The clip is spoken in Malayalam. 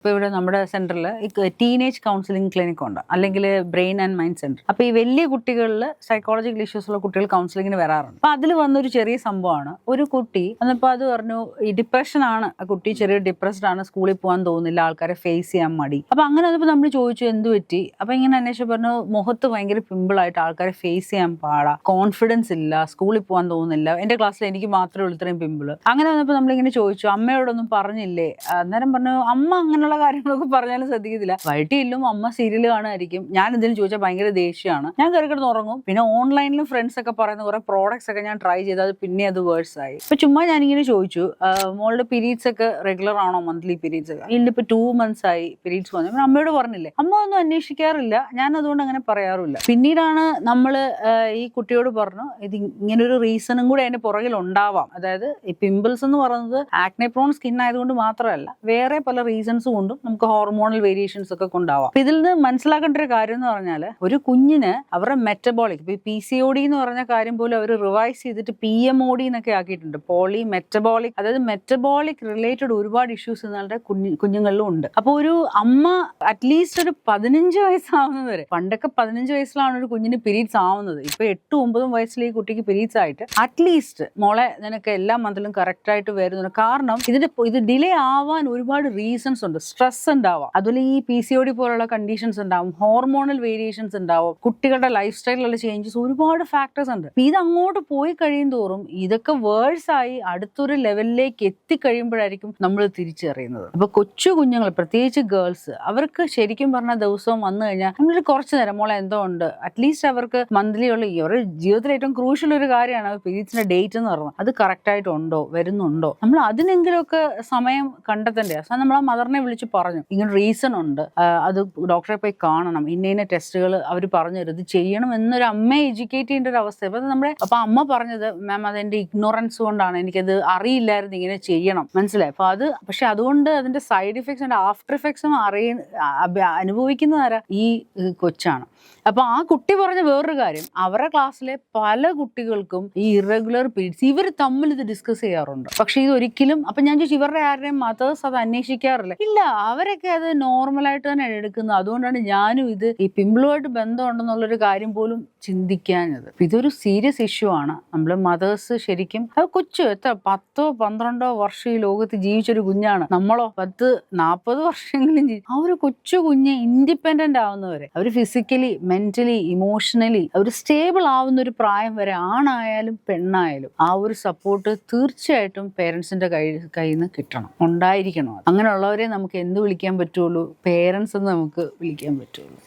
ഇപ്പോൾ ഇവിടെ നമ്മുടെ സെന്ററിൽ ടീനേജ് കൗൺസിലിംഗ് ക്ലിനിക് ഉണ്ട്, അല്ലെങ്കിൽ ബ്രെയിൻ ആൻഡ് മൈൻഡ് സെന്റർ. അപ്പോൾ ഈ വലിയ കുട്ടികളിൽ സൈക്കോളജിക്കൽ ഇഷ്യൂസ് ഉള്ള കുട്ടികൾ കൗൺസിലിങ്ങിന് വരാറുണ്ട്. അപ്പോൾ അതിൽ വന്നൊരു ചെറിയ സംഭവമാണ്, ഒരു കുട്ടി എന്നിപ്പോൾ അത് പറഞ്ഞു ഈ ഡിപ്രഷൻ ആണ്, ആ കുട്ടി ചെറിയ ഡിപ്രസ്ഡ് ആണ്, സ്കൂളിൽ പോകാൻ തോന്നുന്നില്ല, ആൾക്കാരെ ഫേസ് ചെയ്യാൻ മടി. അപ്പോൾ അങ്ങനെ വന്നപ്പോൾ നമ്മൾ ചോദിച്ചു എന്ത് പറ്റി. അപ്പോൾ ഇങ്ങനെ അന്വേഷിച്ച് പറഞ്ഞു മുഖത്ത് ഭയങ്കര പിമ്പിളായിട്ട്, ആൾക്കാരെ ഫേസ് ചെയ്യാൻ പാടാ, കോൺഫിഡൻസ് ഇല്ല, സ്കൂളിൽ പോകാൻ തോന്നുന്നില്ല, എൻ്റെ ക്ലാസ്സിൽ എനിക്ക് മാത്രമേ ഉള്ളൂ ഇത്രയും പിമ്പിള്. അങ്ങനെ വന്നപ്പോൾ നമ്മളിങ്ങനെ ചോദിച്ചു അമ്മയോടൊന്നും പറഞ്ഞില്ലേ. അന്നേരം പറഞ്ഞു അമ്മ അങ്ങനെയുള്ള കാര്യങ്ങളൊക്കെ പറഞ്ഞാലും ശ്രദ്ധിക്കത്തില്ല, വൈകിട്ടില്ലും അമ്മ സീരിയൽ കാണുമായിരിക്കും, ഞാൻ എന്തെങ്കിലും ചോദിച്ചാൽ ഭയങ്കര ദേഷ്യമാണ്, ഞാൻ കയറി കിടന്ന് ഉറങ്ങും. പിന്നെ ഓൺലൈനിലും ഫ്രണ്ട്സ് ഒക്കെ പറയുന്ന കുറെ പ്രോഡക്ട്സ് ഒക്കെ ഞാൻ ട്രൈ ചെയ്ത് അത് പിന്നെ അത് വേഴ്സ് ആയി. ഇപ്പൊ ചുമ്മാ ഞാനിങ്ങനെ ചോദിച്ചു മോളുടെ പീരീഡ്സ് ഒക്കെ റെഗുലർ ആണോ, മന്ത്ലി പീരീഡ്സ് ഒക്കെ ഇല്ല, ഇപ്പൊ 2 months ആയി പീരീഡ്സ് വന്നു. അമ്മയോട് പറഞ്ഞില്ലേ, അമ്മ ഒന്നും അന്വേഷിക്കാറില്ല, ഞാൻ അതുകൊണ്ട് അങ്ങനെ പറയാറില്ല. പിന്നീടാണ് നമ്മള് ഈ കുട്ടിയോട് പറഞ്ഞു ഇത് ഇങ്ങനൊരു റീസണും കൂടെ അതിന്റെ പുറകിൽ ഉണ്ടാവാം. അതായത് ഈ പിമ്പിൾസ് എന്ന് പറയുന്നത് ആക്നെ പ്രോൺ സ്കിൻ ആയതുകൊണ്ട് മാത്രമല്ല, വേറെ പല റീസൺസ് കൊണ്ടും നമുക്ക് ഹോർമോണൽ വേരിയേഷൻസ് ഒക്കെ കൊണ്ടാവാം. ഇതിൽ നിന്ന് മനസ്സിലാക്കേണ്ട ഒരു കാര്യം എന്ന് പറഞ്ഞാൽ, ഒരു കുഞ്ഞിന് അവരുടെ മെറ്റബോളിക്, ഇപ്പൊ PCOD എന്ന് പറഞ്ഞ കാര്യം പോലും അവർ റിവൈസ് ചെയ്തിട്ട് PMOD എന്നൊക്കെ ആക്കിയിട്ടുണ്ട്, പോളി മെറ്റബോളിക്. അതായത് മെറ്റബോളിക് റിലേറ്റഡ് ഒരുപാട് ഇഷ്യൂസ് നിങ്ങളുടെ കുഞ്ഞുങ്ങളിലും ഉണ്ട്. അപ്പോൾ ഒരു അമ്മ അറ്റ്ലീസ്റ്റ് ഒരു 15 വയസ്സാവുന്നത് വരെ, പണ്ടൊക്കെ 15 വയസ്സിലാണ് ഒരു കുഞ്ഞിന് പീരീഡ്സ് ആവുന്നത്, ഇപ്പൊ 8-9 വയസ്സിൽ ഈ കുട്ടിക്ക് പീരീഡ്സ് ആയിട്ട് അറ്റ്ലീസ്റ്റ് മോളെ നിനക്ക് എല്ലാ മന്തിലും കറക്റ്റ് ആയിട്ട് വരുന്നുണ്ട്. കാരണം ഇത് ഡിലേ ആവാൻ ഒരുപാട് റീസൺസ് ഉണ്ട്. സ്ട്രെസ് ഉണ്ടാവാം, അതുപോലെ ഈ PCOD പോലുള്ള കണ്ടീഷൻസ് ഉണ്ടാവും, ഹോർമോണൽ വേരിയേഷൻസ് ഉണ്ടാവും, കുട്ടികളുടെ ലൈഫ് സ്റ്റൈലിലുള്ള ചേഞ്ചസ്, ഒരുപാട് ഫാക്ടേഴ്സ് ഉണ്ട്. ഇത് അങ്ങോട്ട് പോയി കഴിയും തോറും ഇതൊക്കെ വേഴ്സ് ആയി അടുത്തൊരു ലെവലിലേക്ക് എത്തിക്കഴിയുമ്പോഴായിരിക്കും നമ്മൾ തിരിച്ചറിയുന്നത്. അപ്പൊ കൊച്ചു കുഞ്ഞുങ്ങൾ, പ്രത്യേകിച്ച് ഗേൾസ്, അവർക്ക് ശരിക്കും പറഞ്ഞ ദിവസവും വന്നു കഴിഞ്ഞാൽ നമ്മളൊരു കുറച്ച് നേരം മോളെ എന്തോ ഉണ്ട്, അറ്റ്ലീസ്റ്റ് അവർക്ക് മന്ത്ലി ഉള്ള ഈ അവരുടെ ജീവിതത്തിൽ ഏറ്റവും ക്രൂഷ്യൽ ഒരു കാര്യമാണ് പീരീഡ്സിന്റെ ഡേറ്റ് എന്ന് പറയുന്നത്. അത് കറക്റ്റ് ആയിട്ടുണ്ടോ, വരുന്നുണ്ടോ, നമ്മൾ അതിനെങ്കിലുമൊക്കെ സമയം കണ്ടെത്തേണ്ടേ. അവസാനം നമ്മൾ ആ മദറിനെ വിളിച്ച് പറഞ്ഞു ഇങ്ങനെ റീസൺ ഉണ്ട്, അത് ഡോക്ടറെ പോയി കാണണം, ഇന്ന ടെസ്റ്റുകൾ അവർ പറഞ്ഞു തരും, ഇത് ചെയ്യണം എന്നൊരു അമ്മയെ എഡ്യൂക്കേറ്റ് ചെയ്യേണ്ട ഒരു അവസ്ഥ. അപ്പൊ അമ്മ പറഞ്ഞത് മാം അതെന്റെ ഇഗ്നോറൻസ് കൊണ്ടാണ്, എനിക്കത് അറിയില്ലായിരുന്നു ഇങ്ങനെ ചെയ്യണം, മനസ്സിലായി. പക്ഷെ അതുകൊണ്ട് അതിന്റെ സൈഡ് ഇഫക്ട്സ് ആൻഡ് ആഫ്റ്റർ ഇഫക്ട്സും അനുഭവിക്കുന്നതാരാ, ഈ കൊച്ചാണ്. അപ്പൊ ആ കുട്ടി പറഞ്ഞ വേറൊരു കാര്യം, അവരുടെ ക്ലാസ്സിലെ പല കുട്ടികൾക്കും ഈ ഇറഗുലർ പീരീഡ്സ്, ഇവർ തമ്മിൽ ഇത് ഡിസ്കസ് ചെയ്യാറുണ്ട്. പക്ഷെ ഇത് ഒരിക്കലും, അപ്പൊ ഞാൻ ചോദിച്ചു ഇവരുടെ ആരുടെയും മദേഴ്സ് അത് അന്വേഷിക്കാറില്ല. ഇല്ല, അവരൊക്കെ അത് നോർമലായിട്ട് തന്നെ എടുക്കുന്നത്. അതുകൊണ്ടാണ് ഞാനും ഇത് ഈ പിമ്പിളുമായിട്ട് ബന്ധമുണ്ടെന്നുള്ളൊരു കാര്യം പോലും ചിന്തിക്കാഞ്ഞത്. ഇതൊരു സീരിയസ് ഇഷ്യൂ ആണ്. നമ്മൾ മദേഴ്സ് ശരിക്കും, അത് കൊച്ചു എത്ര 10-12 വർഷം ഈ ലോകത്ത് ജീവിച്ചൊരു കുഞ്ഞാണ്, നമ്മളോ 10-40 വർഷമെങ്കിലും ആ ഒരു കൊച്ചു കുഞ്ഞ് ഇൻഡിപെൻഡന്റ് ആവുന്നവരെ, അവർ ഫിസിക്കലി, മെന്റലി, ഇമോഷണലി അവർ സ്റ്റേബിൾ ആവുന്ന ഒരു പ്രായം വരെ, ആണായാലും പെണ്ണായാലും ആ ഒരു സപ്പോർട്ട് തീർച്ചയായിട്ടും പേരൻസിന്റെ കയ്യിൽ നിന്ന് കിട്ടണം, ഉണ്ടായിരിക്കണം. അങ്ങനെയുള്ളവരെ നമുക്ക് എന്ത് വിളിക്കാൻ പറ്റുള്ളൂ, പേരൻസ് എന്ന് നമുക്ക് വിളിക്കാൻ പറ്റുള്ളൂ.